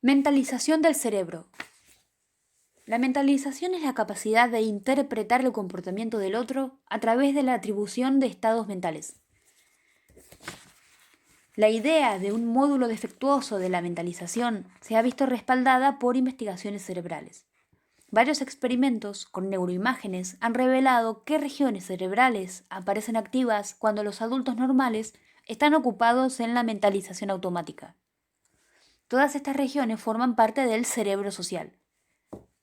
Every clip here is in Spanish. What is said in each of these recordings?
Mentalización del cerebro. La mentalización es la capacidad de interpretar el comportamiento del otro a través de la atribución de estados mentales. La idea de un módulo defectuoso de la mentalización se ha visto respaldada por investigaciones cerebrales. Varios experimentos con neuroimágenes han revelado qué regiones cerebrales aparecen activas cuando los adultos normales están ocupados en la mentalización automática. Todas estas regiones forman parte del cerebro social.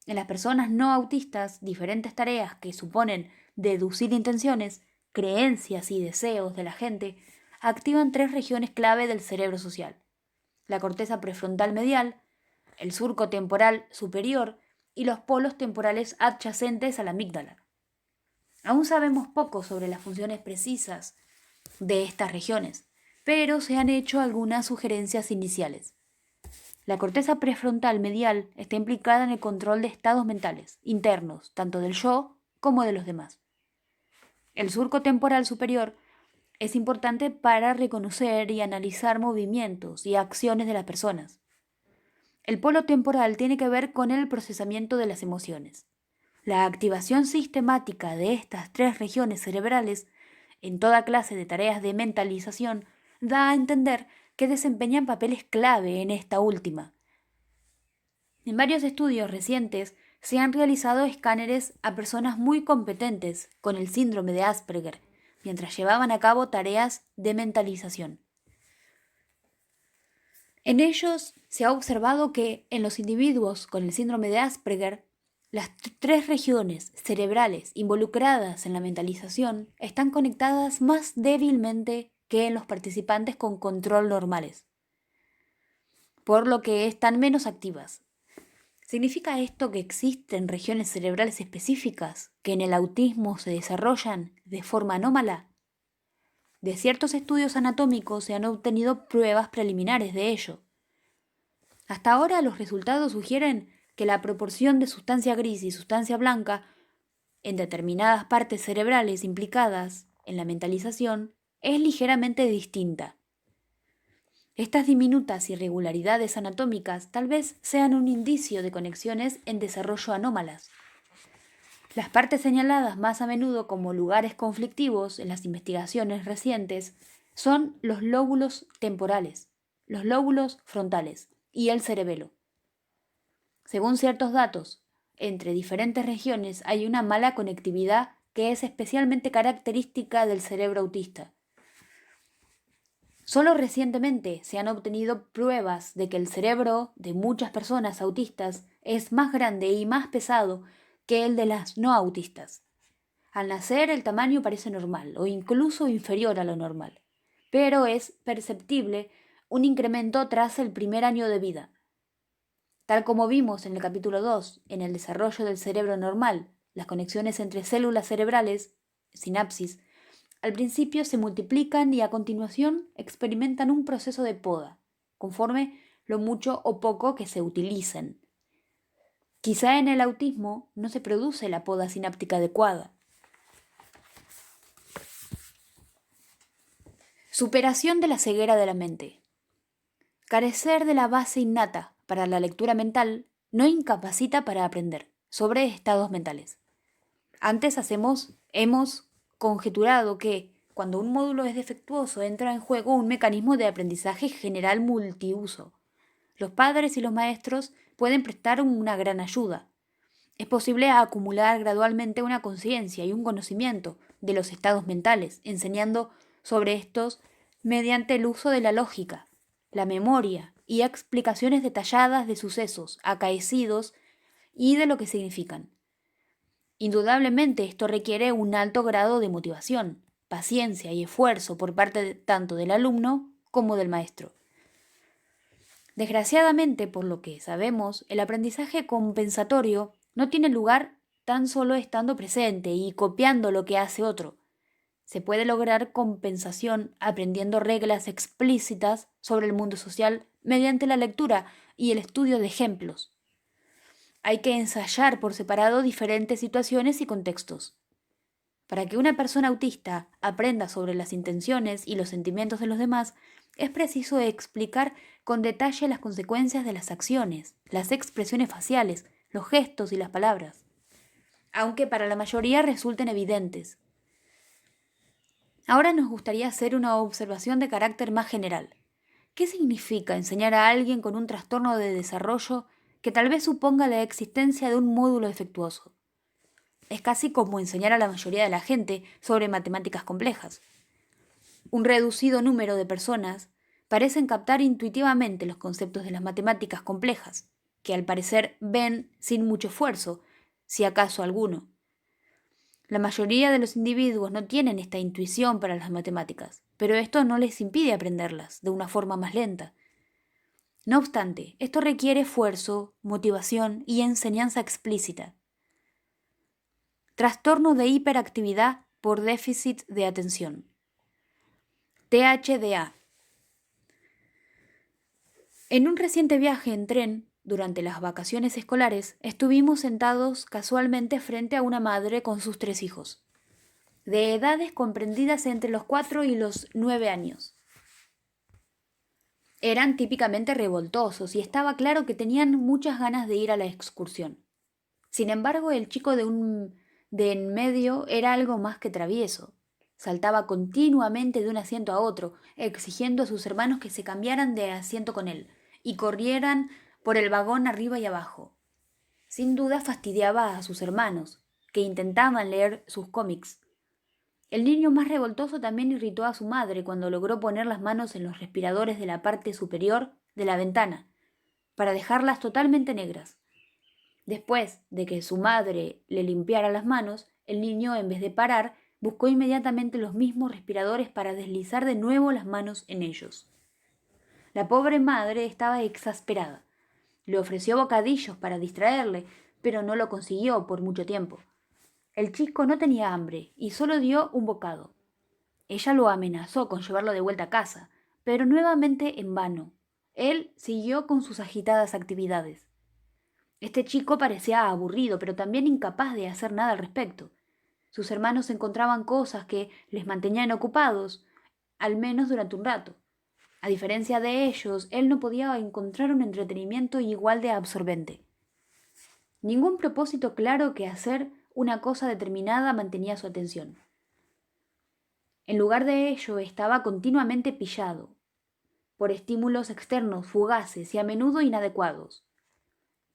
En las personas no autistas, diferentes tareas que suponen deducir intenciones, creencias y deseos de la gente activan 3 regiones clave del cerebro social: la corteza prefrontal medial, el surco temporal superior y los polos temporales adyacentes a la amígdala. Aún sabemos poco sobre las funciones precisas de estas regiones, pero se han hecho algunas sugerencias iniciales. La corteza prefrontal medial está implicada en el control de estados mentales internos, tanto del yo como de los demás. El surco temporal superior es importante para reconocer y analizar movimientos y acciones de las personas. El polo temporal tiene que ver con el procesamiento de las emociones. La activación sistemática de estas 3 regiones cerebrales en toda clase de tareas de mentalización da a entender que desempeñan papeles clave en esta última. En varios estudios recientes se han realizado escáneres a personas muy competentes con el síndrome de Asperger, mientras llevaban a cabo tareas de mentalización. En ellos se ha observado que en los individuos con el síndrome de Asperger, las 3 regiones cerebrales involucradas en la mentalización están conectadas más débilmente que en los participantes con control normales, por lo que están menos activas. ¿Significa esto que existen regiones cerebrales específicas que en el autismo se desarrollan de forma anómala? De ciertos estudios anatómicos se han obtenido pruebas preliminares de ello. Hasta ahora los resultados sugieren que la proporción de sustancia gris y sustancia blanca en determinadas partes cerebrales implicadas en la mentalización es ligeramente distinta. Estas diminutas irregularidades anatómicas tal vez sean un indicio de conexiones en desarrollo anómalas. Las partes señaladas más a menudo como lugares conflictivos en las investigaciones recientes son los lóbulos temporales, los lóbulos frontales y el cerebelo. Según ciertos datos, entre diferentes regiones hay una mala conectividad que es especialmente característica del cerebro autista. Solo recientemente se han obtenido pruebas de que el cerebro de muchas personas autistas es más grande y más pesado que el de las no autistas. Al nacer el tamaño parece normal o incluso inferior a lo normal, pero es perceptible un incremento tras el primer año de vida. Tal como vimos en el capítulo 2, en el desarrollo del cerebro normal, las conexiones entre células cerebrales, sinapsis, al principio se multiplican y a continuación experimentan un proceso de poda, conforme lo mucho o poco que se utilicen. Quizá en el autismo no se produce la poda sináptica adecuada. Superación de la ceguera de la mente. Carecer de la base innata para la lectura mental no incapacita para aprender sobre estados mentales. Antes hemos conjeturado que cuando un módulo es defectuoso entra en juego un mecanismo de aprendizaje general multiuso. Los padres y los maestros pueden prestar una gran ayuda. Es posible acumular gradualmente una conciencia y un conocimiento de los estados mentales, enseñando sobre estos mediante el uso de la lógica, la memoria y explicaciones detalladas de sucesos acaecidos y de lo que significan. Indudablemente esto requiere un alto grado de motivación, paciencia y esfuerzo por parte tanto del alumno como del maestro. Desgraciadamente, por lo que sabemos, el aprendizaje compensatorio no tiene lugar tan solo estando presente y copiando lo que hace otro. Se puede lograr compensación aprendiendo reglas explícitas sobre el mundo social mediante la lectura y el estudio de ejemplos. Hay que ensayar por separado diferentes situaciones y contextos. Para que una persona autista aprenda sobre las intenciones y los sentimientos de los demás, es preciso explicar con detalle las consecuencias de las acciones, las expresiones faciales, los gestos y las palabras, aunque para la mayoría resulten evidentes. Ahora nos gustaría hacer una observación de carácter más general. ¿Qué significa enseñar a alguien con un trastorno de desarrollo que tal vez suponga la existencia de un módulo defectuoso? Es casi como enseñar a la mayoría de la gente sobre matemáticas complejas. Un reducido número de personas parecen captar intuitivamente los conceptos de las matemáticas complejas, que al parecer ven sin mucho esfuerzo, si acaso alguno. La mayoría de los individuos no tienen esta intuición para las matemáticas, pero esto no les impide aprenderlas de una forma más lenta. No obstante, esto requiere esfuerzo, motivación y enseñanza explícita. Trastorno de hiperactividad por déficit de atención. THDA. En un reciente viaje en tren, durante las vacaciones escolares, estuvimos sentados casualmente frente a una madre con sus 3 hijos, de edades comprendidas entre los 4 y los 9 años. Eran típicamente revoltosos y estaba claro que tenían muchas ganas de ir a la excursión. Sin embargo, el chico de en medio era algo más que travieso. Saltaba continuamente de un asiento a otro, exigiendo a sus hermanos que se cambiaran de asiento con él y corrieran por el vagón arriba y abajo. Sin duda fastidiaba a sus hermanos, que intentaban leer sus cómics. El niño más revoltoso también irritó a su madre cuando logró poner las manos en los respiradores de la parte superior de la ventana, para dejarlas totalmente negras. Después de que su madre le limpiara las manos, el niño, en vez de parar, buscó inmediatamente los mismos respiradores para deslizar de nuevo las manos en ellos. La pobre madre estaba exasperada. Le ofreció bocadillos para distraerle, pero no lo consiguió por mucho tiempo. El chico no tenía hambre y solo dio un bocado. Ella lo amenazó con llevarlo de vuelta a casa, pero nuevamente en vano. Él siguió con sus agitadas actividades. Este chico parecía aburrido, pero también incapaz de hacer nada al respecto. Sus hermanos encontraban cosas que les mantenían ocupados, al menos durante un rato. A diferencia de ellos, él no podía encontrar un entretenimiento igual de absorbente. Ningún propósito claro que hacer una cosa determinada mantenía su atención. En lugar de ello, estaba continuamente pillado por estímulos externos fugaces y a menudo inadecuados.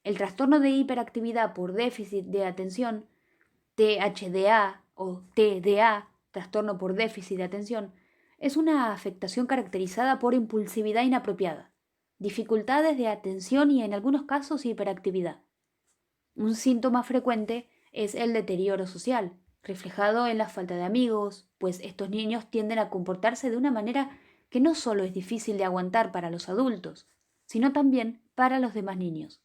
El trastorno de hiperactividad por déficit de atención, THDA o TDA, trastorno por déficit de atención, es una afectación caracterizada por impulsividad inapropiada, dificultades de atención y en algunos casos hiperactividad. Un síntoma frecuente es el deterioro social, reflejado en la falta de amigos, pues estos niños tienden a comportarse de una manera que no solo es difícil de aguantar para los adultos, sino también para los demás niños.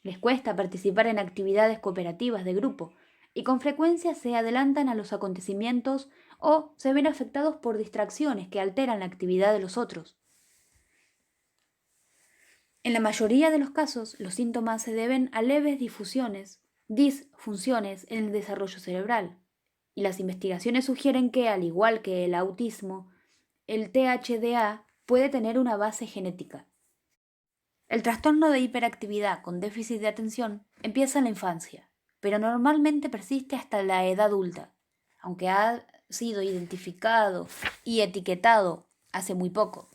Les cuesta participar en actividades cooperativas de grupo y con frecuencia se adelantan a los acontecimientos o se ven afectados por distracciones que alteran la actividad de los otros. En la mayoría de los casos, los síntomas se deben a leves disfunciones en el desarrollo cerebral, y las investigaciones sugieren que, al igual que el autismo, el THDA puede tener una base genética. El trastorno de hiperactividad con déficit de atención empieza en la infancia, pero normalmente persiste hasta la edad adulta, aunque ha sido identificado y etiquetado hace muy poco.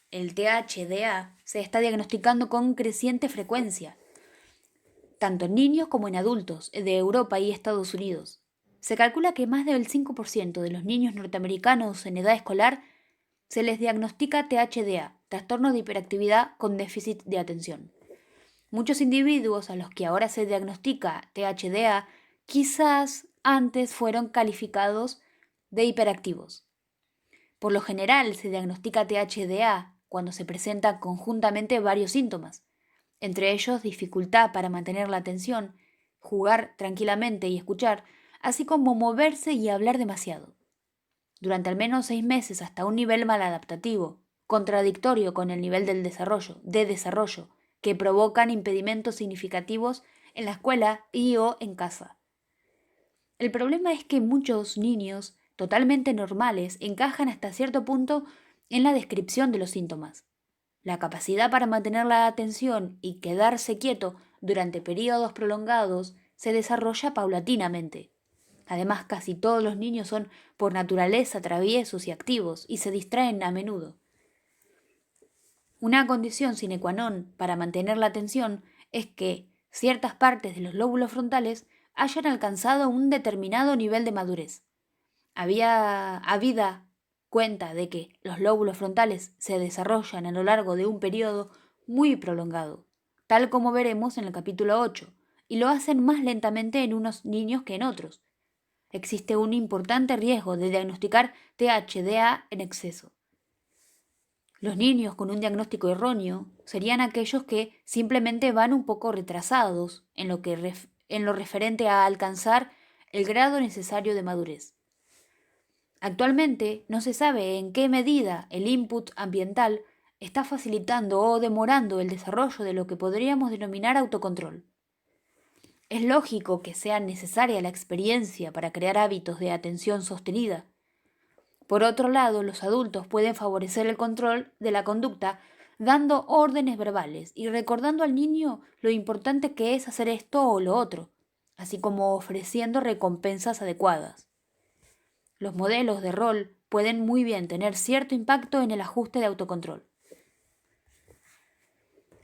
El THDA se está diagnosticando con creciente frecuencia, tanto en niños como en adultos de Europa y Estados Unidos. Se calcula que más del 5% de los niños norteamericanos en edad escolar se les diagnostica THDA, trastorno de hiperactividad con déficit de atención. Muchos individuos a los que ahora se diagnostica THDA quizás antes fueron calificados de hiperactivos. Por lo general se diagnostica THDA cuando se presentan conjuntamente varios síntomas, entre ellos dificultad para mantener la atención, jugar tranquilamente y escuchar, así como moverse y hablar demasiado. Durante al menos 6 meses hasta un nivel maladaptativo, contradictorio con el nivel de desarrollo, que provocan impedimentos significativos en la escuela y o en casa. El problema es que muchos niños totalmente normales encajan hasta cierto punto en la descripción de los síntomas. La capacidad para mantener la atención y quedarse quieto durante periodos prolongados se desarrolla paulatinamente. Además, casi todos los niños son por naturaleza traviesos y activos y se distraen a menudo. Una condición sine qua non para mantener la atención es que ciertas partes de los lóbulos frontales hayan alcanzado un determinado nivel de madurez. Habida cuenta de que los lóbulos frontales se desarrollan a lo largo de un periodo muy prolongado, tal como veremos en el capítulo 8, y lo hacen más lentamente en unos niños que en otros. Existe un importante riesgo de diagnosticar THDA en exceso. Los niños con un diagnóstico erróneo serían aquellos que simplemente van un poco retrasados en lo referente a alcanzar el grado necesario de madurez. Actualmente no se sabe en qué medida el input ambiental está facilitando o demorando el desarrollo de lo que podríamos denominar autocontrol. Es lógico que sea necesaria la experiencia para crear hábitos de atención sostenida. Por otro lado, los adultos pueden favorecer el control de la conducta dando órdenes verbales y recordando al niño lo importante que es hacer esto o lo otro, así como ofreciendo recompensas adecuadas. Los modelos de rol pueden muy bien tener cierto impacto en el ajuste de autocontrol.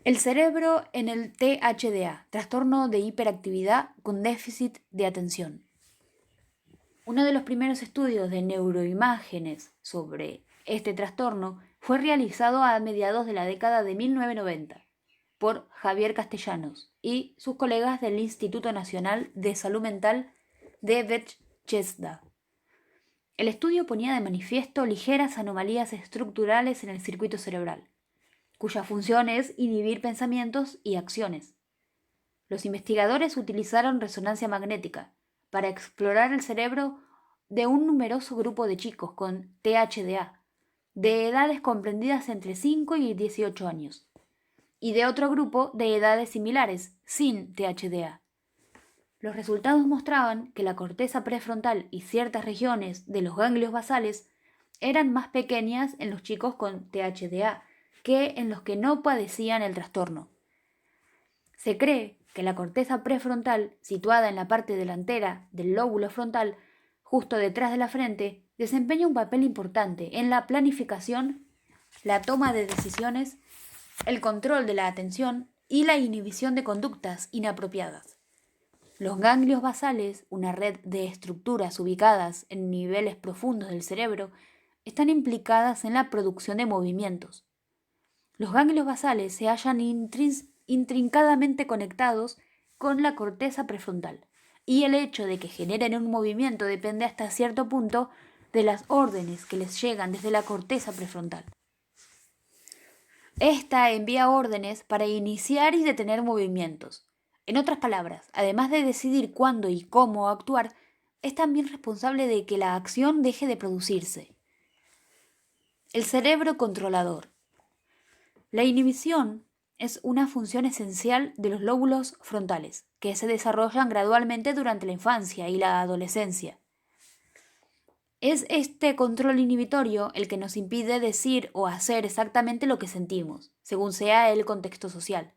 El cerebro en el THDA, trastorno de hiperactividad con déficit de atención. Uno de los primeros estudios de neuroimágenes sobre este trastorno fue realizado a mediados de la década de 1990 por Javier Castellanos y sus colegas del Instituto Nacional de Salud Mental de Bethesda. El estudio ponía de manifiesto ligeras anomalías estructurales en el circuito cerebral, cuya función es inhibir pensamientos y acciones. Los investigadores utilizaron resonancia magnética para explorar el cerebro de un numeroso grupo de chicos con THDA, de edades comprendidas entre 5 y 18 años, y de otro grupo de edades similares, sin THDA. Los resultados mostraban que la corteza prefrontal y ciertas regiones de los ganglios basales eran más pequeñas en los chicos con THDA que en los que no padecían el trastorno. Se cree que la corteza prefrontal, situada en la parte delantera del lóbulo frontal, justo detrás de la frente, desempeña un papel importante en la planificación, la toma de decisiones, el control de la atención y la inhibición de conductas inapropiadas. Los ganglios basales, una red de estructuras ubicadas en niveles profundos del cerebro, están implicadas en la producción de movimientos. Los ganglios basales se hallan intrincadamente conectados con la corteza prefrontal, y el hecho de que generen un movimiento depende hasta cierto punto de las órdenes que les llegan desde la corteza prefrontal. Esta envía órdenes para iniciar y detener movimientos. En otras palabras, además de decidir cuándo y cómo actuar, es también responsable de que la acción deje de producirse. El cerebro controlador. La inhibición es una función esencial de los lóbulos frontales, que se desarrollan gradualmente durante la infancia y la adolescencia. Es este control inhibitorio el que nos impide decir o hacer exactamente lo que sentimos, según sea el contexto social.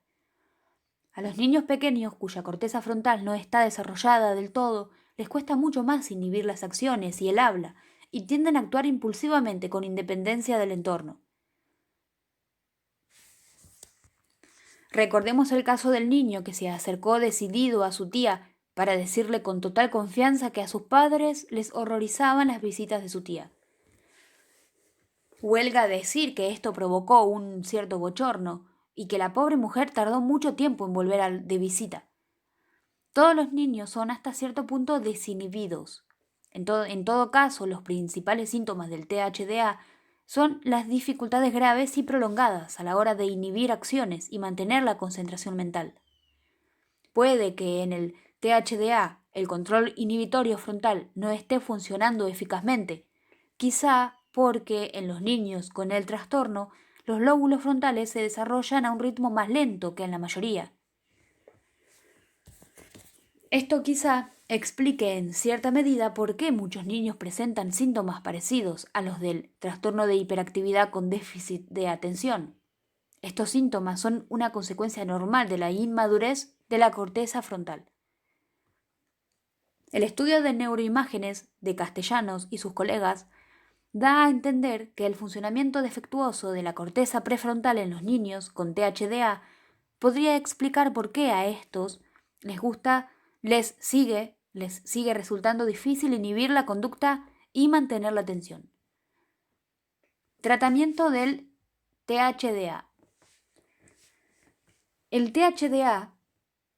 A los niños pequeños cuya corteza frontal no está desarrollada del todo, les cuesta mucho más inhibir las acciones y el habla, y tienden a actuar impulsivamente con independencia del entorno. Recordemos el caso del niño que se acercó decidido a su tía para decirle con total confianza que a sus padres les horrorizaban las visitas de su tía. Huelga decir que esto provocó un cierto bochorno y que la pobre mujer tardó mucho tiempo en volver de visita. Todos los niños son hasta cierto punto desinhibidos. En todo caso, los principales síntomas del THDA son las dificultades graves y prolongadas a la hora de inhibir acciones y mantener la concentración mental. Puede que en el THDA el control inhibitorio frontal no esté funcionando eficazmente, quizá porque en los niños con el trastorno los lóbulos frontales se desarrollan a un ritmo más lento que en la mayoría. Esto quizá explique en cierta medida por qué muchos niños presentan síntomas parecidos a los del trastorno de hiperactividad con déficit de atención. Estos síntomas son una consecuencia normal de la inmadurez de la corteza frontal. El estudio de neuroimágenes de Castellanos y sus colegas da a entender que el funcionamiento defectuoso de la corteza prefrontal en los niños con THDA podría explicar por qué a estos les sigue resultando difícil inhibir la conducta y mantener la atención. Tratamiento del THDA. El THDA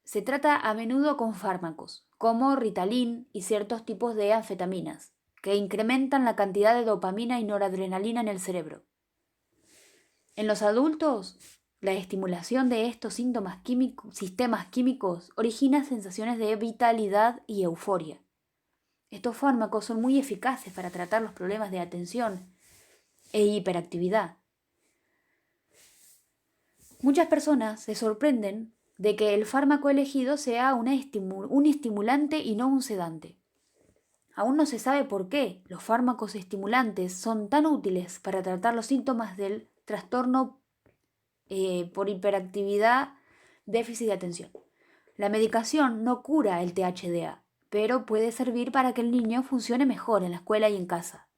se trata a menudo con fármacos, como Ritalin y ciertos tipos de anfetaminas, que incrementan la cantidad de dopamina y noradrenalina en el cerebro. En los adultos, la estimulación de estos sistemas químicos origina sensaciones de vitalidad y euforia. Estos fármacos son muy eficaces para tratar los problemas de atención e hiperactividad. Muchas personas se sorprenden de que el fármaco elegido sea un estimulante y no un sedante. Aún no se sabe por qué los fármacos estimulantes son tan útiles para tratar los síntomas del trastorno por hiperactividad, déficit de atención. La medicación no cura el THDA, pero puede servir para que el niño funcione mejor en la escuela y en casa.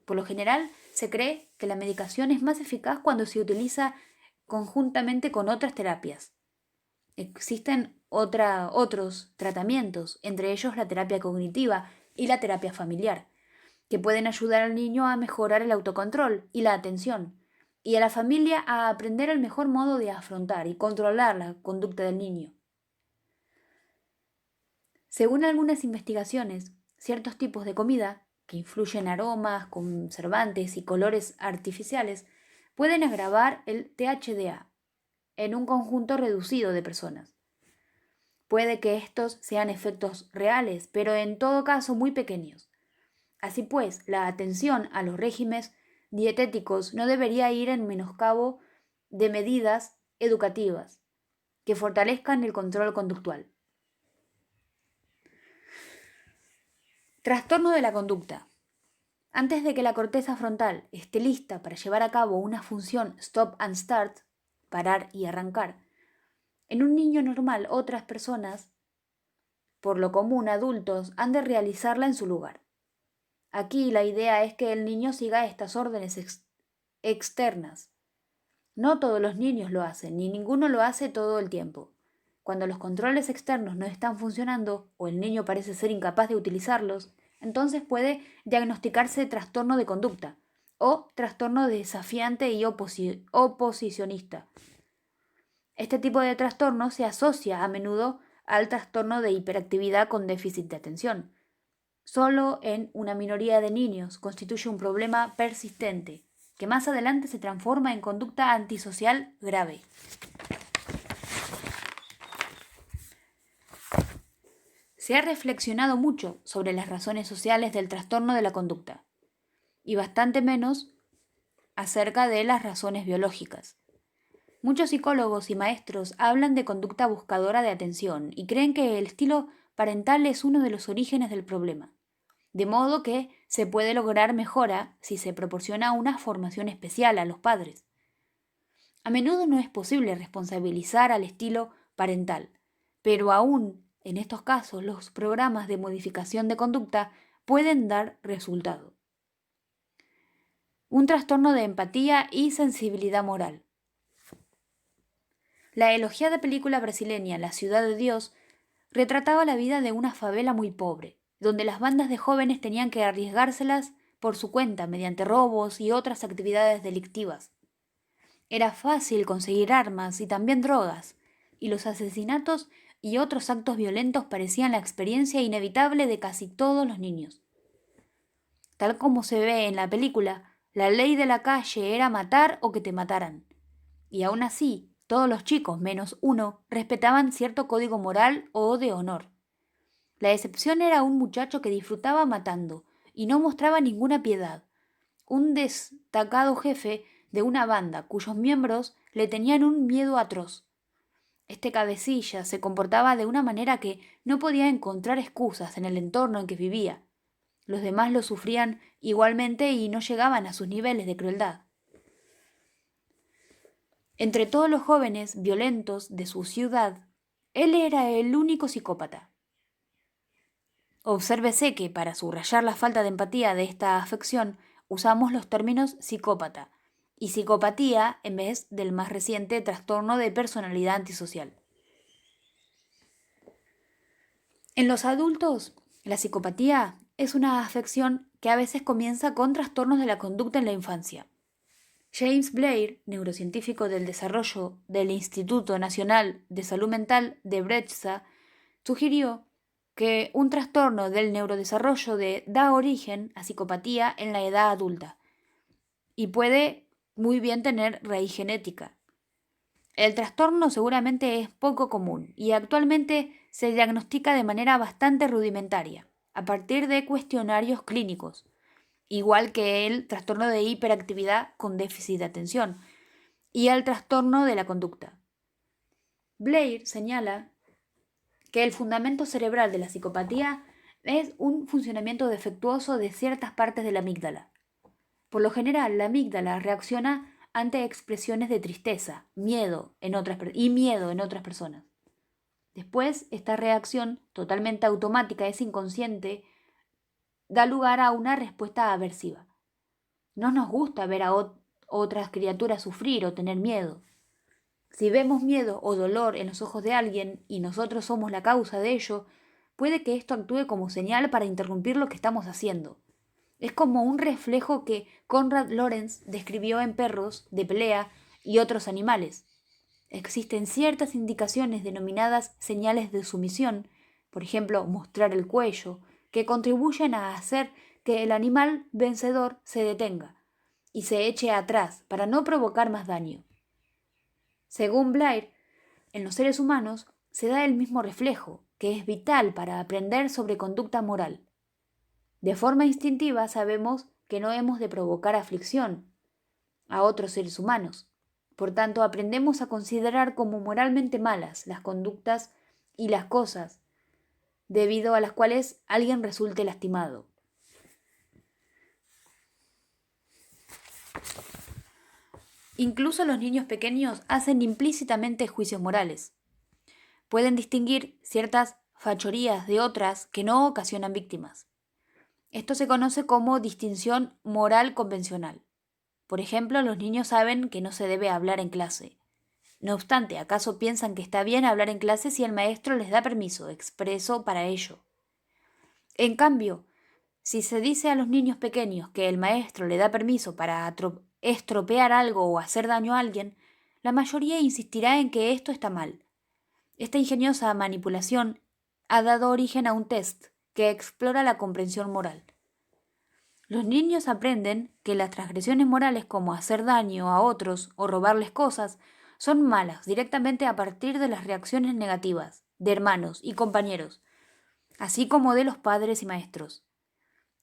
Por lo general, se cree que la medicación es más eficaz cuando se utiliza conjuntamente con otras terapias. Existen otros tratamientos, entre ellos la terapia cognitiva y la terapia familiar, que pueden ayudar al niño a mejorar el autocontrol y la atención, y a la familia a aprender el mejor modo de afrontar y controlar la conducta del niño. Según algunas investigaciones, ciertos tipos de comida, que influyen aromas, conservantes y colores artificiales, pueden agravar el THDA en un conjunto reducido de personas. Puede que estos sean efectos reales, pero en todo caso muy pequeños. Así pues, la atención a los regímenes dietéticos no debería ir en menoscabo de medidas educativas que fortalezcan el control conductual. Trastorno de la conducta. Antes de que la corteza frontal esté lista para llevar a cabo una función stop and start, parar y arrancar, en un niño normal otras personas, por lo común adultos, han de realizarla en su lugar. Aquí la idea es que el niño siga estas órdenes externas. No todos los niños lo hacen, ni ninguno lo hace todo el tiempo. Cuando los controles externos no están funcionando o el niño parece ser incapaz de utilizarlos, entonces puede diagnosticarse trastorno de conducta o trastorno desafiante y oposicionista. Este tipo de trastorno se asocia a menudo al trastorno de hiperactividad con déficit de atención. Solo en una minoría de niños constituye un problema persistente, que más adelante se transforma en conducta antisocial grave. Se ha reflexionado mucho sobre las razones sociales del trastorno de la conducta, y bastante menos acerca de las razones biológicas. Muchos psicólogos y maestros hablan de conducta buscadora de atención y creen que el estilo parental es uno de los orígenes del problema, de modo que se puede lograr mejora si se proporciona una formación especial a los padres. A menudo no es posible responsabilizar al estilo parental, pero aún en estos casos los programas de modificación de conducta pueden dar resultado. Un trastorno de empatía y sensibilidad moral. La elogiada película brasileña La Ciudad de Dios retrataba la vida de una favela muy pobre, donde las bandas de jóvenes tenían que arriesgárselas por su cuenta mediante robos y otras actividades delictivas. Era fácil conseguir armas y también drogas, y los asesinatos y otros actos violentos parecían la experiencia inevitable de casi todos los niños. Tal como se ve en la película, la ley de la calle era matar o que te mataran. Y aún así, todos los chicos, menos uno, respetaban cierto código moral o de honor. La excepción era un muchacho que disfrutaba matando y no mostraba ninguna piedad, un destacado jefe de una banda cuyos miembros le tenían un miedo atroz. Este cabecilla se comportaba de una manera que no podía encontrar excusas en el entorno en que vivía. Los demás lo sufrían igualmente y no llegaban a sus niveles de crueldad. Entre todos los jóvenes violentos de su ciudad, él era el único psicópata. Obsérvese que para subrayar la falta de empatía de esta afección usamos los términos psicópata y psicopatía en vez del más reciente trastorno de personalidad antisocial. En los adultos, la psicopatía es una afección que a veces comienza con trastornos de la conducta en la infancia. James Blair, neurocientífico del desarrollo del Instituto Nacional de Salud Mental de Bethesda, sugirió que un trastorno del neurodesarrollo da origen a psicopatía en la edad adulta y puede muy bien tener raíz genética. El trastorno seguramente es poco común y actualmente se diagnostica de manera bastante rudimentaria, a partir de cuestionarios clínicos, igual que el trastorno de hiperactividad con déficit de atención y el trastorno de la conducta. Blair señala que el fundamento cerebral de la psicopatía es un funcionamiento defectuoso de ciertas partes de la amígdala. Por lo general, la amígdala reacciona ante expresiones de tristeza, miedo en otras personas. Después, esta reacción, totalmente automática, es inconsciente, da lugar a una respuesta aversiva. No nos gusta ver a otras criaturas sufrir o tener miedo. Si vemos miedo o dolor en los ojos de alguien y nosotros somos la causa de ello, puede que esto actúe como señal para interrumpir lo que estamos haciendo. Es como un reflejo que Konrad Lorenz describió en perros de pelea y otros animales. Existen ciertas indicaciones denominadas señales de sumisión, por ejemplo, mostrar el cuello, que contribuyen a hacer que el animal vencedor se detenga y se eche atrás para no provocar más daño. Según Blair, en los seres humanos se da el mismo reflejo, que es vital para aprender sobre conducta moral. De forma instintiva sabemos que no hemos de provocar aflicción a otros seres humanos. Por tanto, aprendemos a considerar como moralmente malas las conductas y las cosas debido a las cuales alguien resulte lastimado. Incluso los niños pequeños hacen implícitamente juicios morales. Pueden distinguir ciertas fachorías de otras que no ocasionan víctimas. Esto se conoce como distinción moral convencional. Por ejemplo, los niños saben que no se debe hablar en clase. No obstante, ¿acaso piensan que está bien hablar en clase si el maestro les da permiso expreso para ello? En cambio, si se dice a los niños pequeños que el maestro le da permiso para estropear algo o hacer daño a alguien, la mayoría insistirá en que esto está mal. Esta ingeniosa manipulación ha dado origen a un test que explora la comprensión moral. Los niños aprenden que las transgresiones morales como hacer daño a otros o robarles cosas son malas directamente a partir de las reacciones negativas de hermanos y compañeros, así como de los padres y maestros.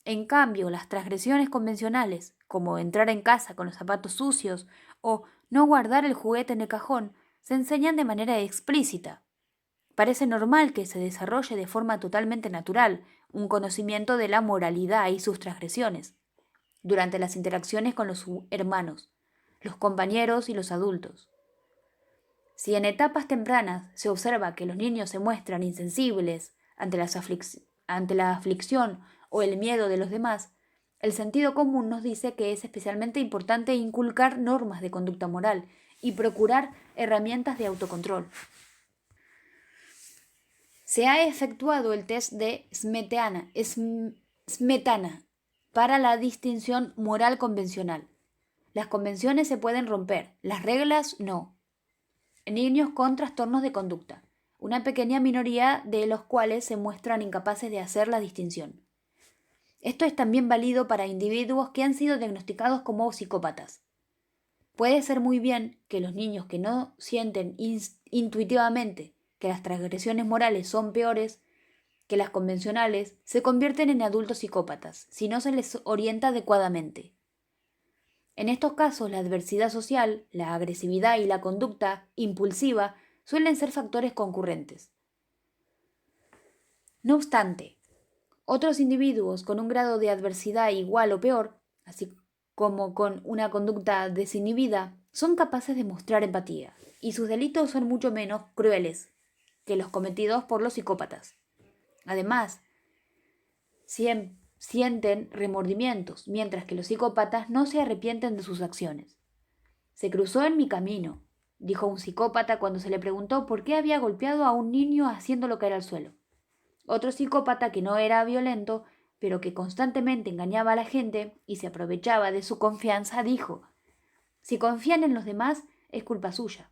En cambio, las transgresiones convencionales, como entrar en casa con los zapatos sucios o no guardar el juguete en el cajón, se enseñan de manera explícita. Parece normal que se desarrolle de forma totalmente natural un conocimiento de la moralidad y sus transgresiones durante las interacciones con los hermanos, los compañeros y los adultos. Si en etapas tempranas se observa que los niños se muestran insensibles ante la aflicción o el miedo de los demás, el sentido común nos dice que es especialmente importante inculcar normas de conducta moral y procurar herramientas de autocontrol. Se ha efectuado el test de Smetana para la distinción moral convencional. Las convenciones se pueden romper, las reglas no. En niños con trastornos de conducta, una pequeña minoría de los cuales se muestran incapaces de hacer la distinción. Esto es también válido para individuos que han sido diagnosticados como psicópatas. Puede ser muy bien que los niños que no sienten intuitivamente que las transgresiones morales son peores que las convencionales se convierten en adultos psicópatas si no se les orienta adecuadamente. En estos casos, la adversidad social, la agresividad y la conducta impulsiva suelen ser factores concurrentes. No obstante, otros individuos con un grado de adversidad igual o peor, así como con una conducta desinhibida, son capaces de mostrar empatía, y sus delitos son mucho menos crueles que los cometidos por los psicópatas. Además, sienten remordimientos, mientras que los psicópatas no se arrepienten de sus acciones. Se cruzó en mi camino, dijo un psicópata cuando se le preguntó por qué había golpeado a un niño haciéndolo caer al suelo. Otro psicópata que no era violento, pero que constantemente engañaba a la gente y se aprovechaba de su confianza, dijo: si confían en los demás, es culpa suya.